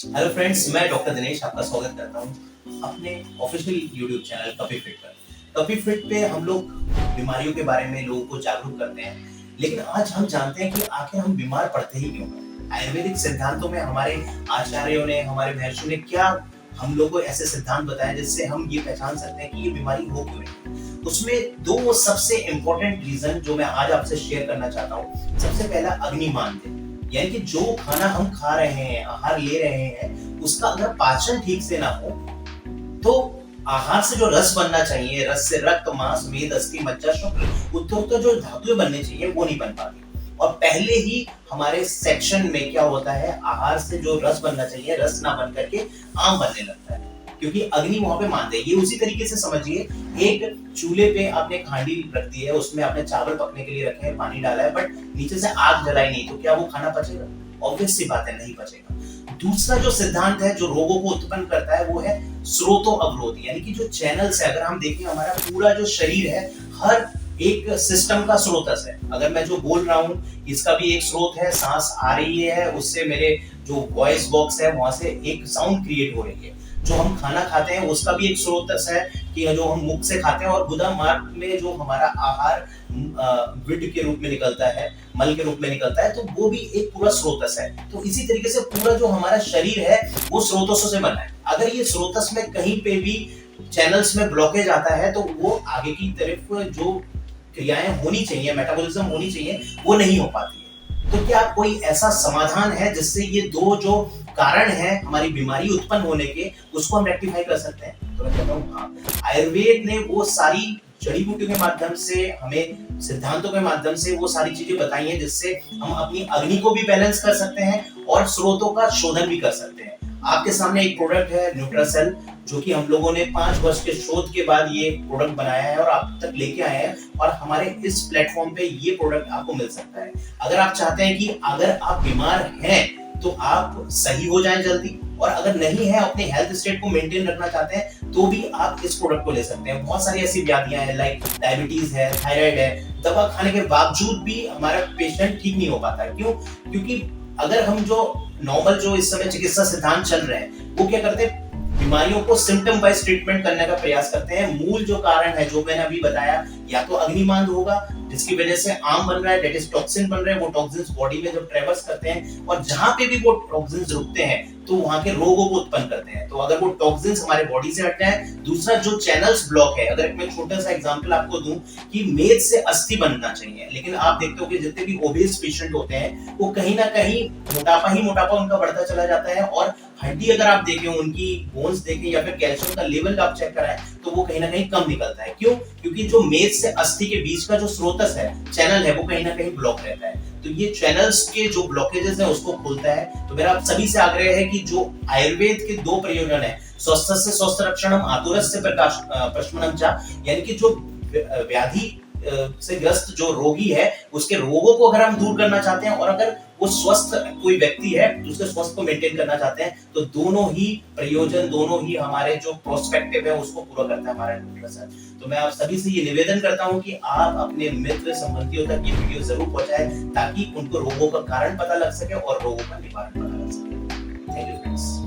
Hello friends, मैं doctor Dinesh आपका स्वागत करता हूं अपने official YouTube channel coffee fit पर। कॉफी फिट पे हम लोग बीमारियों के बारे में लोगों को जागरूक करते हैं, लेकिन आज हम जानते हैं कि आखिर हम बीमार पड़ते ही क्यों हैं। आयुर्वेदिक सिद्धांतों में हमारे आचार्यों ने, हमारे महर्षियों ने क्या हम लोग को ऐसे सिद्धांत बताए जिससे हम ये पहचान सकते हैं कि ये बीमारी हो क्यों है। उसमें दो सबसे इंपॉर्टेंट रीजन जो मैं आज आपसे शेयर करना चाहता हूँ। सबसे पहला अग्निमांद्य, यानी कि जो खाना हम खा रहे हैं, आहार ले रहे हैं, उसका अगर पाचन ठीक से ना हो तो आहार से जो रस बनना चाहिए, रस से रक्त, मांस, मेद, अस्थि, मज्जा, शुक्र, उत्तरोत्तर जो धातुएं बननी चाहिए वो नहीं बन पाती। और पहले ही हमारे सेक्शन में क्या होता है, आहार से जो रस बनना चाहिए रस ना बन करके आम बनने लगता है, क्योंकि अग्नि वहां पे मान दे। ये उसी तरीके से समझिए, एक चूल्हे पे आपने खांडी रख दी है, उसमें आपने चावल पकने के लिए रखे हैं, पानी डाला है, बट नीचे से आग जलाई नहीं, तो क्या वो खाना पचेगा? ऑब्वियस सी बात है, नहीं पचेगा। दूसरा जो सिद्धांत है जो रोगों को उत्पन्न करता है वो है स्रोतो अवरोध, यानी कि जो चैनल्स है। अगर हम देखें, हमारा पूरा जो शरीर है हर एक सिस्टम का स्रोतस है। अगर मैं जो बोल रहा हूँ इसका भी एक स्रोत है, सांस आ रही है, उससे मेरे जो वॉइस बॉक्स है वहां से एक साउंड क्रिएट हो रही है। जो हम खाना खाते हैं उसका भी एक स्रोतस है कि जो हम मुख से खाते हैं, और गुदा मार्ग में जो हमारा आहार विड के रूप में निकलता है, मल के रूप में निकलता है, तो वो भी एक पूरा स्रोतस है। तो इसी तरीके से पूरा जो हमारा शरीर है वो स्रोतसों से बना है। अगर ये स्रोतस में कहीं पे भी चैनल्स में ब्लॉकेज आता है तो वो आगे की तरफ जो क्रियाएं होनी चाहिए, मेटाबॉलिज्म होनी चाहिए, वो नहीं हो पाती है। तो क्या कोई ऐसा समाधान है जिससे ये दो जो कारण है हमारी बीमारी उत्पन्न होने के, उसको हम रेक्टिफाई कर सकते हैं? तो मैं कहता हूँ हाँ। आयुर्वेद ने वो सारी जड़ी बूटियों के माध्यम से, हमें सिद्धांतों के माध्यम से वो सारी चीजें बताई हैं जिससे हम अपनी अग्नि को भी बैलेंस कर सकते हैं और स्रोतों का शोधन भी कर सकते हैं। आपके सामने एक प्रोडक्ट है न्यूट्रासेल, जो कि हम लोगों ने 5 वर्ष के शोध के बाद ये प्रोडक्ट बनाया है और आप तक लेके आए हैं, और हमारे इस प्लेटफॉर्म पे ये प्रोडक्ट आपको मिल सकता है। अगर आप चाहते हैं कि अगर आप बीमार हैं तो आप सही हो जाएं जल्दी, और अगर नहीं है, अपने हेल्थ स्टेट को मेंटेन रखना चाहते हैं, तो भी आप इस प्रोडक्ट को ले सकते हैं। बहुत सारी ऐसी व्याधियां हैं, लाइक डायबिटीज है, थायराइड है, दवा खाने के बावजूद भी हमारा पेशेंट ठीक नहीं हो पाता। क्यों? क्योंकि अगर हम जो नॉर्मल जो इस समय चिकित्सा सिद्धांत चल रहे हैं वो क्या करते हैं, बीमारियों को सिम्टम वाइज ट्रीटमेंट करने का प्रयास करते हैं। मूल जो कारण है जो मैंने अभी बताया, या तो अग्निमांद होगा जिसकी वजह से आम बन रहा है, डेट इज टॉक्सिन बन रहे हैं, वो टॉक्सिन्स बॉडी में जब ट्रेवर्स करते हैं और जहां पे भी वो टॉक्सिन्स रुकते हैं तो वहां के रोगों को उत्पन्न करते हैं। तो अगर वो टॉक्सिन्स हमारे बॉडी से हट जाए, दूसरा जो चैनल्स ब्लॉक है, अगर मैं छोटा सा एग्जांपल आपको दूं कि मेद से अस्थि बनना चाहिए, लेकिन आप देखते हो कि जितने भी ओबेस पेशेंट होते हैं वो कहीं ना कहीं मोटापा उनका बढ़ता चला जाता है, और हड्डी अगर आप देखें, उनकी बोन्स देखें या फिर कैल्शियम का लेवल आप चेक कराएं तो वो कहीं ना कहीं कम निकलता है। क्यों? क्योंकि जो मेद से अस्थि के बीच का जो स्रोतस है, चैनल है, वो कहीं ना कहीं ब्लॉक रहता है। तो ये चैनल्स के जो ब्लॉकेजेस है उसको खोलता है। तो मेरा आप सभी से आग्रह है कि जो आयुर्वेद के दो प्रयोजन है, स्वस्थ से स्वस्थ रक्षणम, आतुरस्य से प्रकाश प्रशमनम चा, यानी कि जो व्याधि से ग्रस्त जो रोगी है उसके रोगों को अगर हम दूर करना चाहते हैं, और अगर वो स्वस्थ कोई व्यक्ति है उसके स्वास्थ्य को मेंटेन करना चाहते हैं, तो दोनों ही प्रयोजन, दोनों ही हमारे जो प्रोस्पेक्टिव है उसको पूरा करता है हमारा न्यूट्रिशन। तो मैं आप सभी से ये निवेदन करता हूँ कि आप अपने मित्र संबंधियों तक ये वीडियो जरूर पहुंचाएं, ताकि उनको रोगों का कारण पता लग सके और रोगों का निवारण पता लग सके। Thank you friends.